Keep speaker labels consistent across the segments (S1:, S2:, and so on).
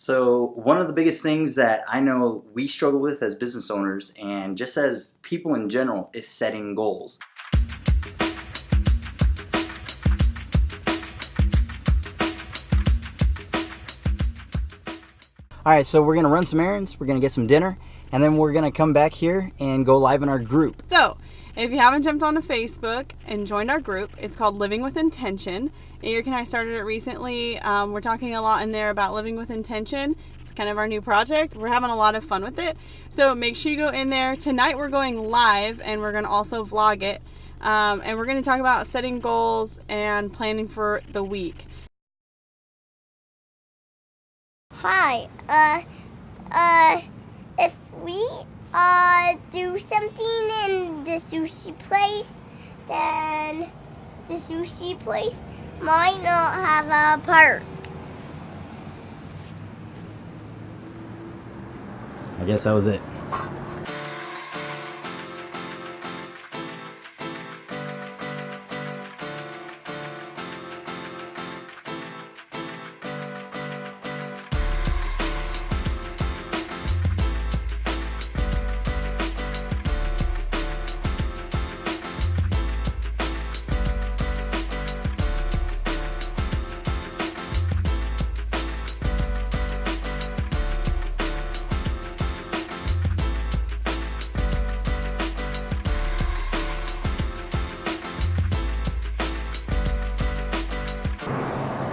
S1: So, one of the biggest things that I know we struggle with as business owners and just as people in general is setting goals. Alright, so we're going to run some errands, we're going to get some dinner, and then we're going to come back here and go live in our group.
S2: So, if you haven't jumped onto Facebook and joined our group, it's called Living with Intention. Eric and I started it recently. We're talking a lot in there about living with intention. It's kind of our new project. We're having a lot of fun with it. So make sure you go in there. Tonight we're going live and we're going to also vlog it. And we're going to talk about setting goals and planning for the week.
S3: Hi, if we do something in the sushi place, then the sushi place might not have a park.
S1: I guess that was it.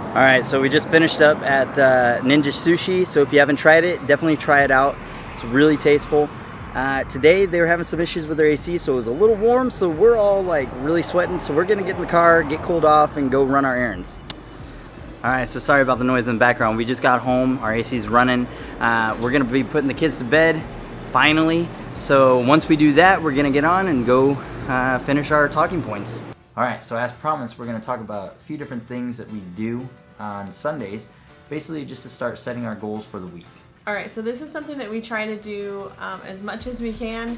S1: Alright, so we just finished up at Ninja Sushi, so if you haven't tried it, definitely try it out. It's really tasteful. Today they were having some issues with their AC, so it was a little warm, so we're all like really sweating, so we're gonna get in the car, get cooled off, and go run our errands. Alright, so sorry about the noise in the background. We just got home, our AC's running. We're gonna be putting the kids to bed, finally. So once we do that, we're gonna get on and go finish our talking points. Alright, so as promised, we're gonna talk about a few different things that we do on Sundays, basically just to start setting our goals for the week.
S2: Alright, so this is something that we try to do as much as we can.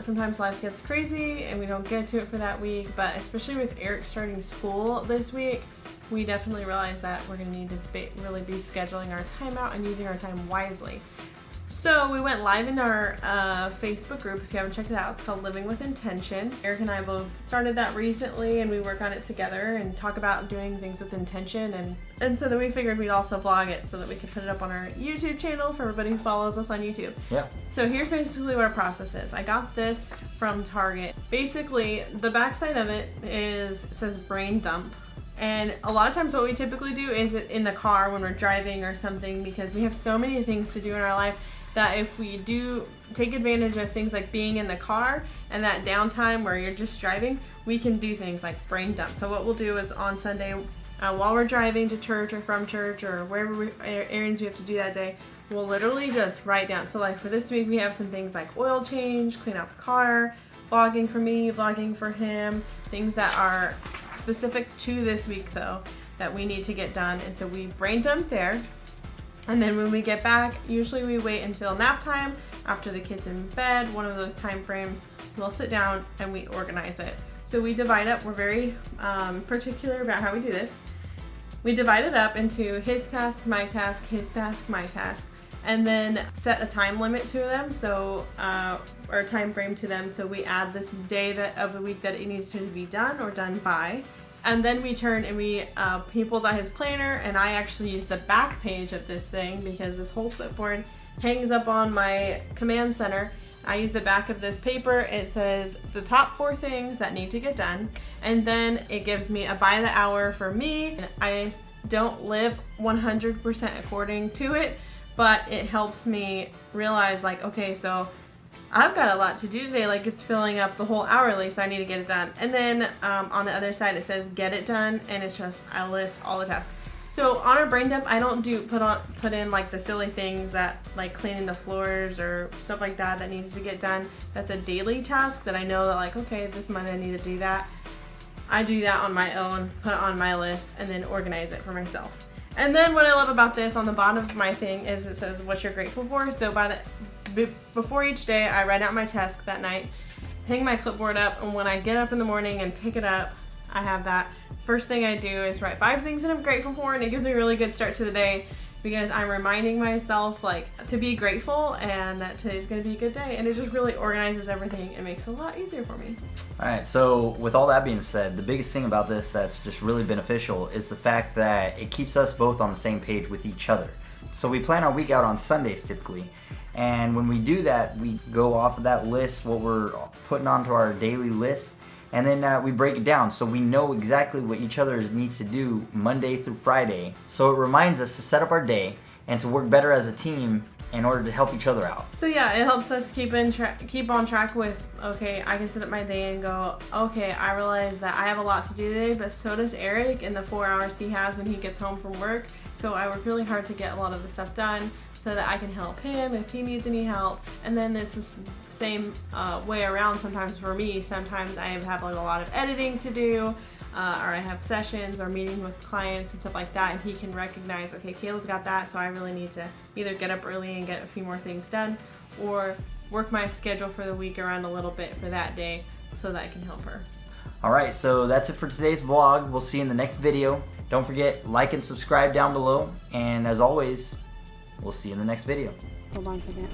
S2: Sometimes life gets crazy and we don't get to it for that week, but especially with Eric starting school this week, we definitely realize that we're going to need to really be scheduling our time out and using our time wisely. So we went live in our Facebook group. If you haven't checked it out, it's called Living with Intention. Eric and I both started that recently and we work on it together and talk about doing things with intention, and so then we figured we'd also vlog it so that we could put it up on our YouTube channel for everybody who follows us on YouTube.
S1: Yeah.
S2: So here's basically what our process is. I got this from Target. Basically, the backside of it says brain dump. And a lot of times what we typically do is in the car when we're driving or something, because we have so many things to do in our life that if we do take advantage of things like being in the car and that downtime where you're just driving, we can do things like brain dump. So what we'll do is on Sunday, while we're driving to church or from church or wherever errands we have to do that day, we'll literally just write down. So like for this week, we have some things like oil change, clean out the car, vlogging for me, vlogging for him, things that are specific to this week though that we need to get done. And so we brain dump there. And then when we get back, usually we wait until nap time after the kids in bed, one of those time frames. We'll sit down and we organize it. So we divide up, we're very particular about how we do this. We divide it up into his task, my task, his task, my task, and then set a time limit to them, so or a time frame to them. So we add this day of the week that it needs to be done or done by. And then we turn and he pulls out his planner, and I actually use the back page of this thing because this whole clipboard hangs up on my command center. I use the back of this paper. It says the top 4 things that need to get done, and then it gives me a by the hour for me. I don't live 100% according to it, but it helps me realize like, okay, so I've got a lot to do today, like it's filling up the whole hourly, so I need to get it done. And then on the other side it says get it done, and it's just I list all the tasks. So on our brain dump, I don't put in like the silly things that like cleaning the floors or stuff like that needs to get done. That's a daily task that I know that like, okay, this month I need to do that. I do that on my own, put it on my list, and then organize it for myself. And then what I love about this, on the bottom of my thing, is it says what you're grateful for. So before each day, I write out my task that night, hang my clipboard up, and when I get up in the morning and pick it up, I have that. First thing I do is write 5 things that I'm grateful for, and it gives me a really good start to the day. because I'm reminding myself like to be grateful and that today's gonna be a good day, and it just really organizes everything and makes it a lot easier for me.
S1: Alright, so with all that being said, the biggest thing about this that's just really beneficial is the fact that it keeps us both on the same page with each other. So we plan our week out on Sundays typically, and when we do that, we go off of that list, what we're putting onto our daily list, and then we break it down so we know exactly what each other needs to do Monday through Friday. So it reminds us to set up our day and to work better as a team in order to help each other out.
S2: So yeah, it helps us keep on track with, okay, I can set up my day and go, okay, I realize that I have a lot to do today, but so does Eric in the 4 hours he has when he gets home from work. So I work really hard to get a lot of the stuff done so that I can help him if he needs any help. And then it's the same way around sometimes for me. Sometimes I have like a lot of editing to do, or I have sessions or meeting with clients and stuff like that, and he can recognize, okay, Kayla's got that, so I really need to either get up early and get a few more things done, or work my schedule for the week around a little bit for that day so that I can help her.
S1: Alright, so that's it for today's vlog. We'll see you in the next video. Don't forget, like and subscribe down below, and as always, we'll see you in the next video.
S2: Hold on a second.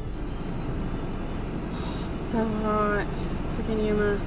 S2: It's so hot. Freaking Yuma.